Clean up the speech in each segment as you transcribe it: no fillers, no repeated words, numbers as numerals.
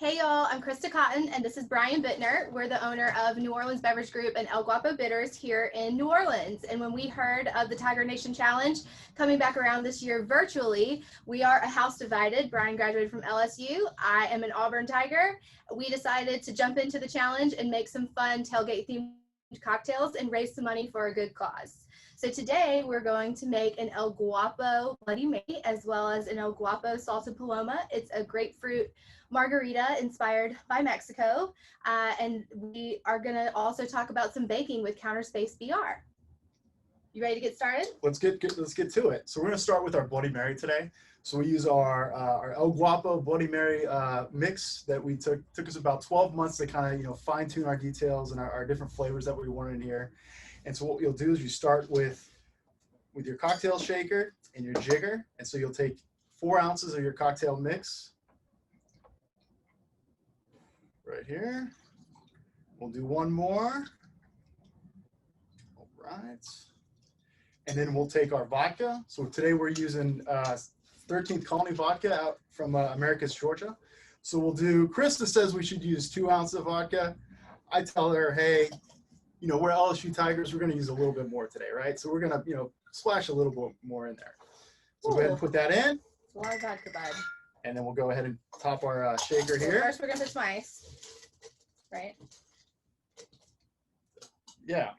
Hey y'all, I'm Christa Cotton and this is Brian Bittner. We're the owner of New Orleans Beverage Group and Guapo Bitters here in New Orleans. And when we heard of the Tiger Nation Challenge coming back around this year virtually, we are a house divided. Brian graduated from LSU. I am an Auburn Tiger. We decided to jump into the challenge and make some fun tailgate themed cocktails and raise some money for a good cause. So today we're going to make an El Guapo Bloody Mary as well as an El Guapo Salted Paloma. It's a grapefruit margarita inspired by Mexico. And we are gonna also talk about some baking with Counterspacebr. You ready to get started? Let's get to it. So we're gonna start with our Bloody Mary today. So we use our El Guapo Bloody Mary mix that we took us about 12 months to kind of fine tune our details and our different flavors that we want in here. And so what you'll do is you start with your cocktail shaker and your jigger. And so you'll take 4 ounces of your cocktail mix right here. We'll do one more. All right. And then we'll take our vodka. So today we're using 13th Colony vodka out from Americus, Georgia. So we'll do, Christa says we should use 2 ounces of vodka. I tell her, hey, we're LSU Tigers. We're going to use a little bit more today, right? So we're going to, splash a little bit more in there. So go ahead and put that in. It's a lot of vodka, bud. And then we'll go ahead and top our shaker here. First, we're going to put some ice, right? Yeah.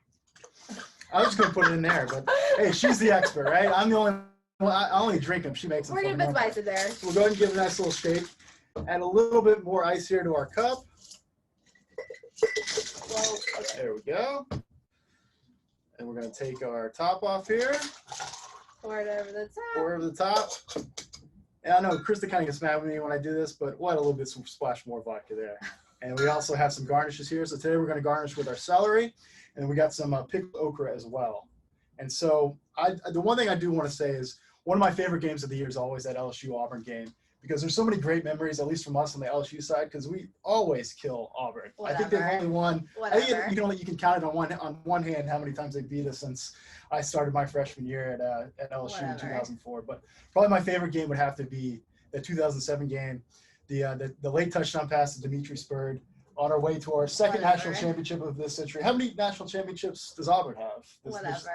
I was just going to put it in there, but hey, she's the expert, right? I'm the only one. I only drink them. She makes them. We're going to put some ice in there. So we'll go ahead and give it a nice little shake. Add a little bit more ice here to our cup. There we go. And we're going to take our top off here. Pour it over the top. Pour it over the top. And I know Christa kind of gets mad with me when I do this, but we'll add a little bit, some splash more vodka there. And we also have some garnishes here. So today we're going to garnish with our celery, and we got some pickled okra as well. And so the one thing I do want to say is one of my favorite games of the year is always that LSU Auburn game, because there's so many great memories, at least from us on the LSU side, because we always kill Auburn. Whatever. I think they've only won. Whatever. I think you can count it on one hand how many times they beat us since I started my freshman year at LSU Whatever. in 2004. But probably my favorite game would have to be the 2007 game, the late touchdown pass to Dimitri Spurd on our way to our second national championship of this century. How many national championships does Auburn have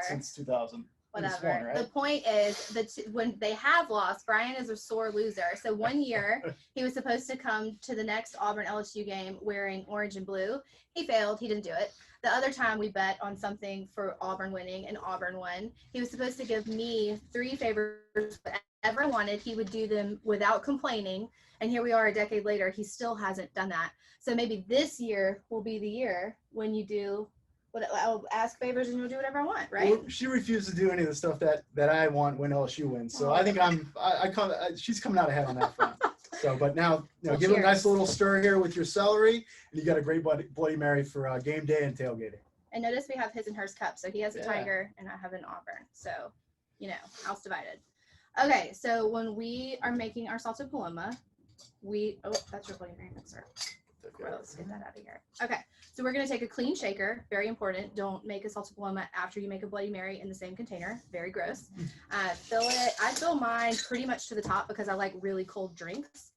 since 2000? Whatever. One, right? The point is that when they have lost, Brian is a sore loser. So one year he was supposed to come to the next Auburn LSU game wearing orange and blue. He failed. He didn't do it. The other time we bet on something for Auburn winning and Auburn won. He was supposed to give me 3 favors, whatever I wanted. He would do them without complaining. And here we are a decade later. He still hasn't done that. So maybe this year will be the year when you do I'll ask favors and you'll do whatever I want, right? Well, she refused to do any of the stuff that I want when LSU wins. So I think she's coming out ahead on that front. So, but now, give it a nice little stir here with your celery, and you got a great Bloody Mary for game day and tailgating. And notice we have his and hers cups. So he has a Tiger and I have an Auburn. So, house divided. Okay, so when we are making our salted paloma, that's your Bloody Mary mixer. Well, let's get that out of here. Okay, so we're going to take a clean shaker. Very important. Don't make a salted paloma after you make a Bloody Mary in the same container. Very gross. Fill it. I fill mine pretty much to the top because I like really cold drinks.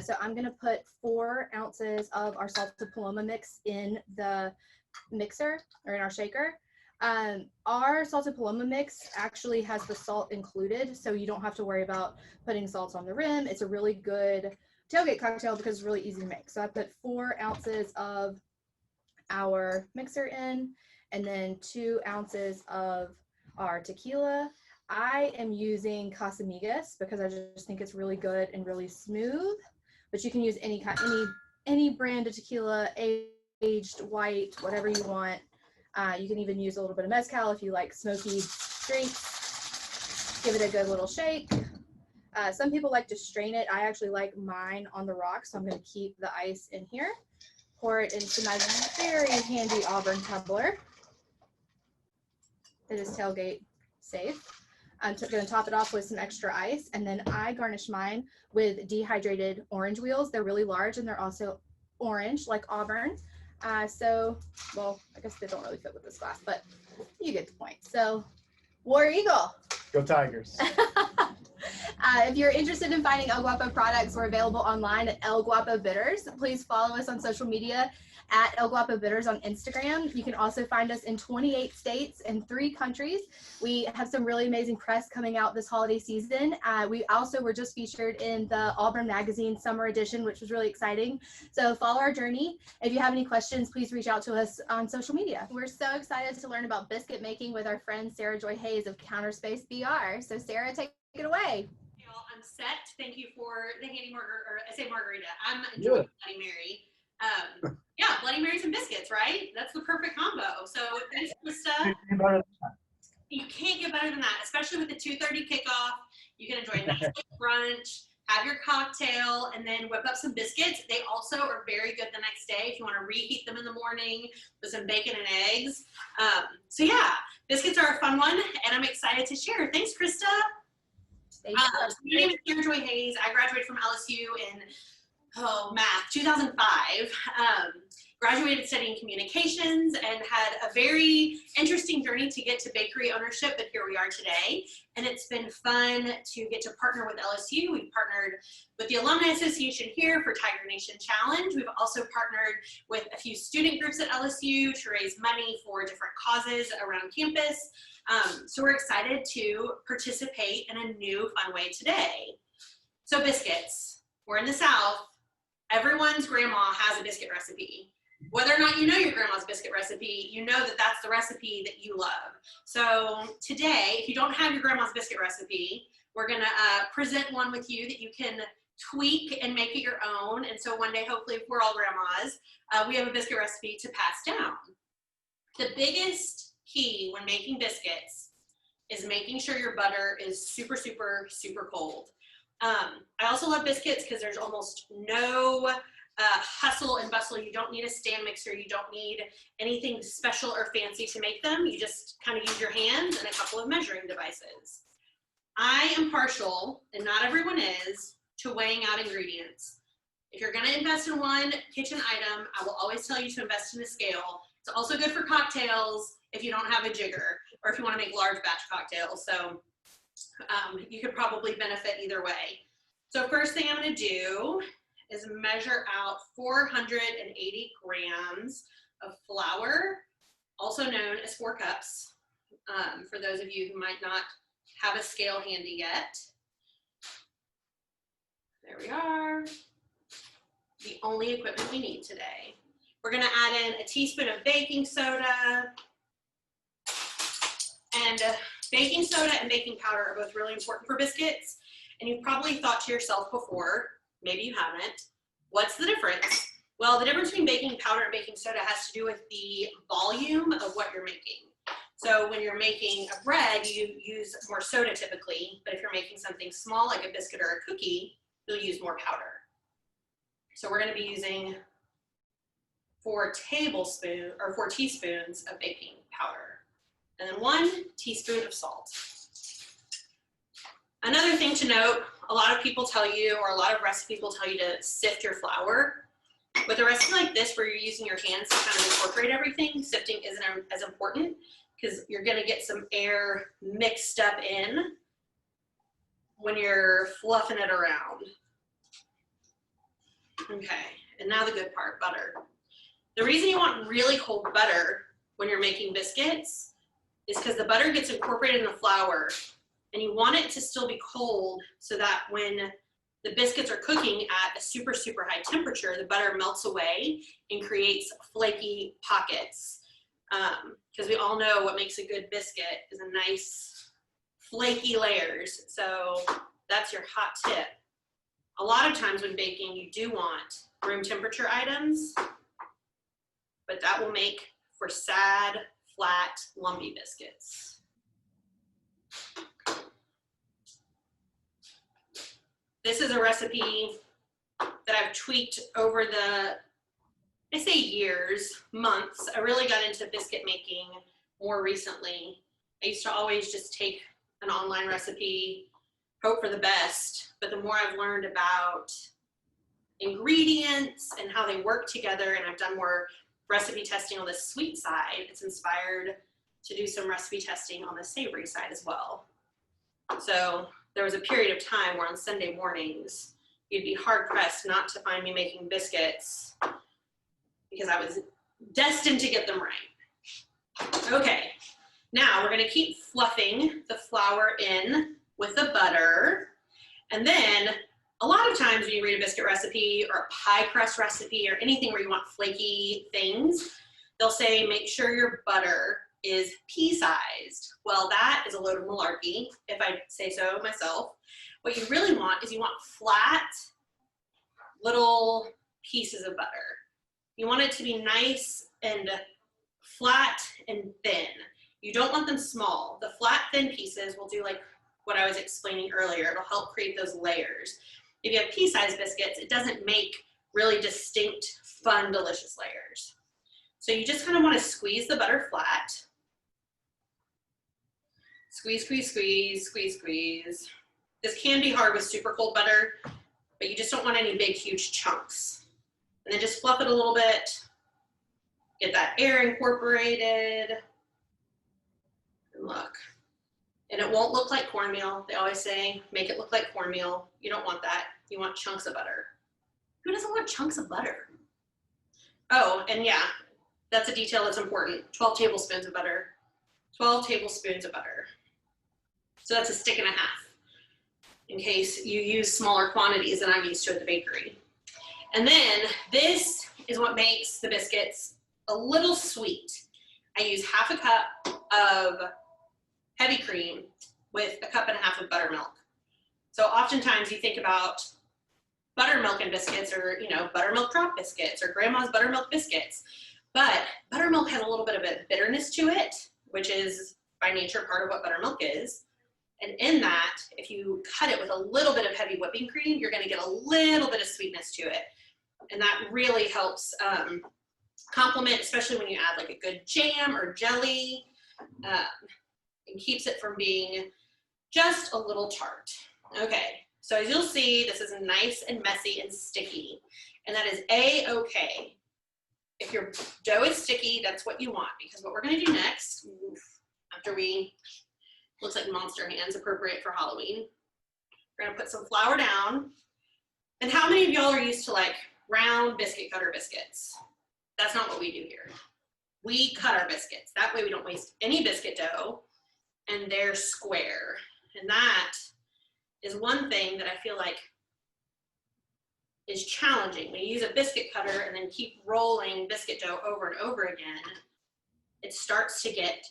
So I'm going to put 4 ounces of our salted paloma mix in the mixer or in our shaker. Our salted paloma mix actually has the salt included, so you don't have to worry about putting salt on the rim. It's a really good tailgate cocktail because it's really easy to make. So I put 4 ounces of our mixer in, and then 2 ounces of our tequila. I am using Casamigos because I just think it's really good and really smooth, but you can use any brand of tequila, aged, white, whatever you want. You can even use a little bit of mezcal if you like smoky drinks. Give it a good little shake. Some people like to strain it. I actually like mine on the rocks, so I'm going to keep the ice in here. Pour it into my very handy Auburn tumbler. It is tailgate safe. I'm going to top it off with some extra ice, and then I garnish mine with dehydrated orange wheels. They're really large, and they're also orange, like Auburn. Well, I guess they don't really fit with this glass, but you get the point. So, War Eagle. Go Tigers. If you're interested in finding El Guapo products, we're available online at El Guapo Bitters. Please follow us on social media at El Guapo Bitters on Instagram. You can also find us in 28 states and 3 countries. We have some really amazing press coming out this holiday season. We also were just featured in the Auburn Magazine Summer Edition, which was really exciting. So follow our journey. If you have any questions, please reach out to us on social media. We're so excited to learn about biscuit making with our friend Sarah Joy Hayes of Counterspacebr. So Sarah, take it away. Hey all, I'm set. Thank you for the handy margarita. I'm enjoying Bloody Mary. Yeah, Bloody Marys and biscuits, right? That's the perfect combo. So thanks, Christa. You can't get better than that, especially with the 2:30 kickoff. You can enjoy a nice brunch, have your cocktail, and then whip up some biscuits. They also are very good the next day if you want to reheat them in the morning with some bacon and eggs. So yeah, biscuits are a fun one, and I'm excited to share. Thanks, Christa. My name is Sarah Joy Hayes. I graduated from LSU in math 2005. Graduated studying communications and had a very interesting journey to get to bakery ownership, but here we are today. And it's been fun to get to partner with LSU. We've partnered with the Alumni Association here for Tiger Nation Challenge. We've also partnered with a few student groups at LSU to raise money for different causes around campus. So we're excited to participate in a new fun way today. So biscuits, we're in the South. Everyone's grandma has a biscuit recipe. Whether or not you know your grandma's biscuit recipe, you know that that's the recipe that you love. So today, if you don't have your grandma's biscuit recipe, we're gonna present one with you that you can tweak and make it your own. And so one day, hopefully, if we're all grandmas, we have a biscuit recipe to pass down. The biggest key when making biscuits is making sure your butter is super, super, super cold. I also love biscuits because there's almost no hustle and bustle. You don't need a stand mixer. You don't need anything special or fancy to make them. You just kind of use your hands and a couple of measuring devices. I am partial, and not everyone is, to weighing out ingredients. If you're going to invest in one kitchen item, I will always tell you to invest in a scale. It's also good for cocktails if you don't have a jigger, or if you want to make large batch cocktails. So you could probably benefit either way. So first thing I'm going to do is measure out 480 grams of flour, also known as 4 cups, for those of you who might not have a scale handy yet. There we are. The only equipment we need today. We're going to add in a teaspoon of baking soda. And baking soda and baking powder are both really important for biscuits. And you've probably thought to yourself before, maybe you haven't, what's the difference? Well, the difference between baking powder and baking soda has to do with the volume of what you're making. So when you're making a bread, you use more soda typically, but if you're making something small like a biscuit or a cookie, you'll use more powder. So we're going to be using 4 teaspoons of baking powder, and then 1 teaspoon of salt. Another thing to note, a lot of people tell you, or a lot of recipes will tell you to sift your flour. With a recipe like this where you're using your hands to kind of incorporate everything, sifting isn't as important because you're going to get some air mixed up in when you're fluffing it around. Okay, and now the good part, butter. The reason you want really cold butter when you're making biscuits is because the butter gets incorporated in the flour, and you want it to still be cold so that when the biscuits are cooking at a super, super high temperature, the butter melts away and creates flaky pockets. Because we all know what makes a good biscuit is a nice flaky layers. So that's your hot tip. A lot of times when baking, you do want room temperature items, but that will make for sad, flat, lumpy biscuits. This is a recipe that I've tweaked over the, I say years, months. I really got into biscuit making more recently. I used to always just take an online recipe, hope for the best, but the more I've learned about ingredients and how they work together, and I've done more recipe testing on the sweet side, it's inspired to do some recipe testing on the savory side as well. So there was a period of time where on Sunday mornings, you'd be hard pressed not to find me making biscuits because I was destined to get them right. Okay, now we're gonna keep fluffing the flour in with the butter. And then a lot of times when you read a biscuit recipe or a pie crust recipe or anything where you want flaky things, they'll say, make sure your butter is pea-sized. Well, that is a load of malarkey, if I say so myself. What you really want is you want flat, little pieces of butter. You want it to be nice and flat and thin. You don't want them small. The flat, thin pieces will do like what I was explaining earlier. It'll help create those layers. If you have pea-sized biscuits, it doesn't make really distinct, fun, delicious layers. So you just kind of want to squeeze the butter flat. Squeeze, squeeze, squeeze, squeeze, squeeze. This can be hard with super cold butter, but you just don't want any big, huge chunks. And then just fluff it a little bit. Get that air incorporated. And look. And it won't look like cornmeal. They always say, make it look like cornmeal. You don't want that. You want chunks of butter. Who doesn't want chunks of butter? Oh, and yeah, that's a detail that's important. 12 tablespoons of butter. 12 tablespoons of butter. So that's a stick and a half, in case you use smaller quantities than I'm used to at the bakery. And then this is what makes the biscuits a little sweet. I use half a cup of heavy cream with a cup and a half of buttermilk. So oftentimes you think about buttermilk and biscuits, or buttermilk drop biscuits or grandma's buttermilk biscuits, but buttermilk has a little bit of a bitterness to it, which is by nature part of what buttermilk is. And in that, if you cut it with a little bit of heavy whipping cream, you're gonna get a little bit of sweetness to it. And that really helps complement, especially when you add like a good jam or jelly, and keeps it from being just a little tart. Okay, so as you'll see, this is nice and messy and sticky, and that is A-okay. If your dough is sticky, that's what you want, because what we're gonna do next, after we, looks like monster hands, appropriate for Halloween, we're gonna put some flour down. And how many of y'all are used to like round biscuit cutter biscuits? That's not what we do here. We cut our biscuits. That way we don't waste any biscuit dough, and they're square. And that is one thing that I feel like is challenging. When you use a biscuit cutter and then keep rolling biscuit dough over and over again, it starts to get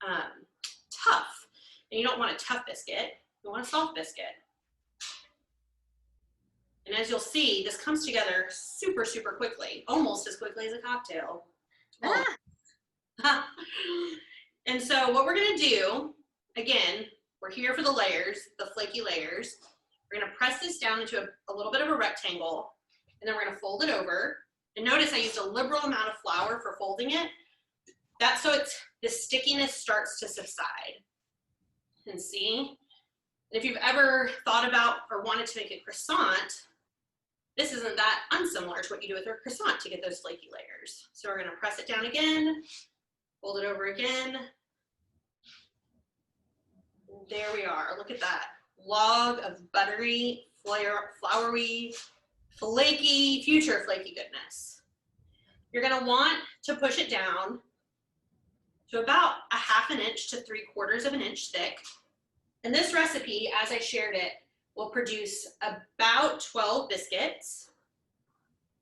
tough. And you don't want a tough biscuit, you want a soft biscuit. And as you'll see, this comes together super, super quickly, almost as quickly as a cocktail. And so what we're gonna do, again, we're here for the layers, the flaky layers. We're gonna press this down into a little bit of a rectangle, and then we're gonna fold it over. And notice I used a liberal amount of flour for folding it. That's so the stickiness starts to subside. And see? And if you've ever thought about or wanted to make a croissant, this isn't that unsimilar to what you do with a croissant to get those flaky layers. So we're gonna press it down again, fold it over again. There we are, look at that. Log of buttery, floury, flaky, future flaky goodness. You're gonna want to push it down to about a ½ inch to 3/4 of an inch thick. And this recipe, as I shared it, will produce about 12 biscuits,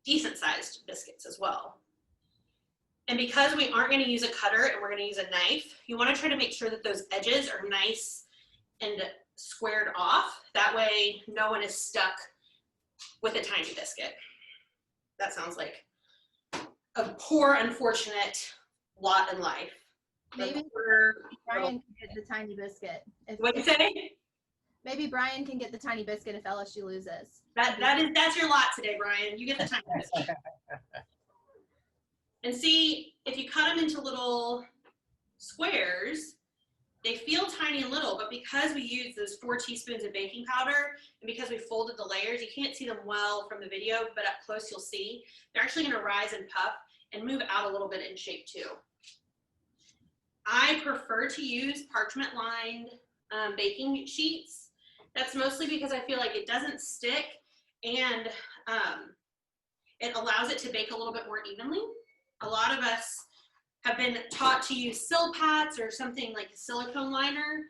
decent sized biscuits as well. And because we aren't gonna use a cutter and we're gonna use a knife, you wanna try to make sure that those edges are nice and squared off. That way no one is stuck with a tiny biscuit. That sounds like a poor, unfortunate lot in life. Maybe Brian can get the tiny biscuit. What'd you say? Maybe Brian can get the tiny biscuit if LSU loses. That's your lot today, Brian. You get the tiny biscuit. And see, if you cut them into little squares, they feel tiny and little, but because we use those 4 teaspoons of baking powder, and because we folded the layers, you can't see them well from the video, but up close you'll see, they're actually gonna rise and puff and move out a little bit in shape too. I prefer to use parchment lined baking sheets That's mostly because I feel like it doesn't stick, and it allows it to bake a little bit more evenly. A lot of us have been taught to use Silpats or something like a silicone liner,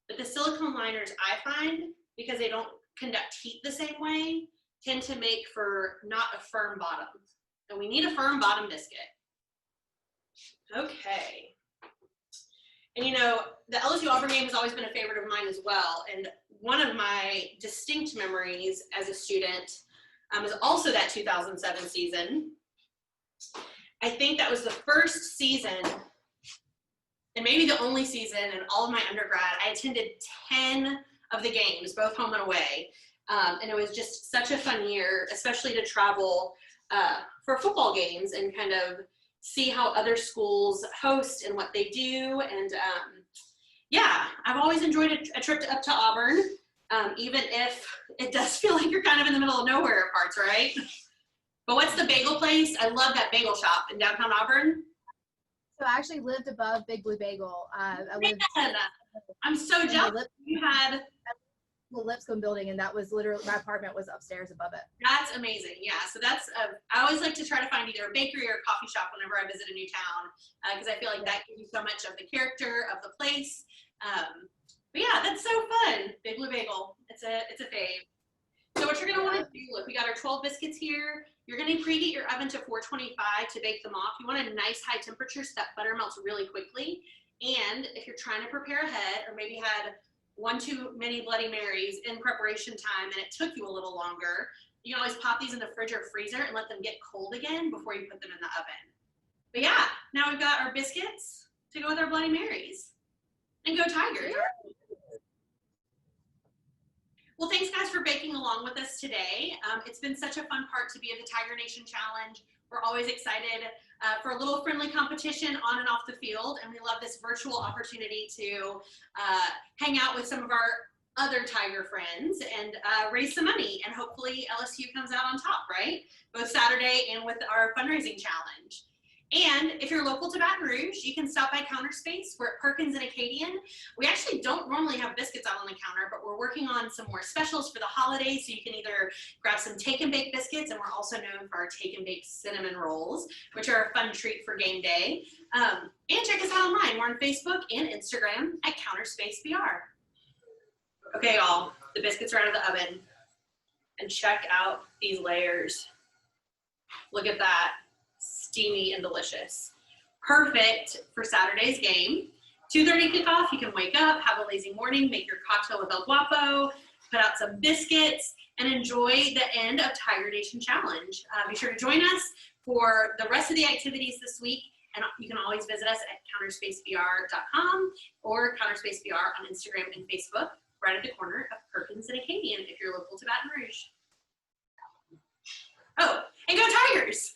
but the silicone liners, I find, because they don't conduct heat the same way, tend to make for not a firm bottom. And we need a firm bottom biscuit. Okay. And you know, the LSU Auburn game has always been a favorite of mine as well. And one of my distinct memories as a student is also that 2007 season. I think that was the first season, and maybe the only season in all of my undergrad. I attended 10 of the games, both home and away. And it was just such a fun year, especially to travel for football games and kind of see how other schools host and what they do. And yeah, I've always enjoyed a trip up to Auburn, even if it does feel like you're kind of in the middle of nowhere parts, right? But what's the bagel place? I love that bagel shop in downtown Auburn. So I actually lived above Big Blue Bagel. I lived. I'm so jealous. You had the Lipscomb building, and that was literally, my apartment was upstairs above it. That's amazing. Yeah, so that's I always like to try to find either a bakery or a coffee shop whenever I visit a new town, because I feel like that gives you so much of the character of the place. But yeah, that's so fun. Big Blue Bagel, it's a fave. So what you're gonna want to do, look, we got our 12 biscuits here. You're gonna preheat your oven to 425 to bake them off. You want a nice high temperature so that butter melts really quickly. And if you're trying to prepare ahead, or maybe had one too many Bloody Marys in preparation time and it took you a little longer, you can always pop these in the fridge or freezer and let them get cold again before you put them in the oven. But yeah, now we've got our biscuits to go with our Bloody Marys. And go Tigers! Well, thanks guys for baking along with us today. It's been such a fun part to be at the Tiger Nation Challenge. We're always excited for a little friendly competition on and off the field, and we love this virtual opportunity to hang out with some of our other Tiger friends and raise some money, and hopefully LSU comes out on top, right? Both Saturday and with our fundraising challenge. And if you're local to Baton Rouge, you can stop by Counterspace. We're at Perkins and Acadian. We actually don't normally have biscuits out on the counter, but we're working on some more specials for the holidays. So you can either grab some take and bake biscuits, and we're also known for our take and bake cinnamon rolls, which are a fun treat for game day. And check us out online. We're on Facebook and Instagram at Counterspacebr. Okay, y'all, the biscuits are out of the oven. And check out these layers. Look at that. Steamy and delicious. Perfect for Saturday's game. 2:30 kickoff, you can wake up, have a lazy morning, make your cocktail with El Guapo, put out some biscuits, and enjoy the end of Tiger Nation Challenge. Be sure to join us for the rest of the activities this week, and you can always visit us at counterspacebr.com or Counterspacebr on Instagram and Facebook, right at the corner of Perkins and Acadian if you're local to Baton Rouge. Oh, and go Tigers!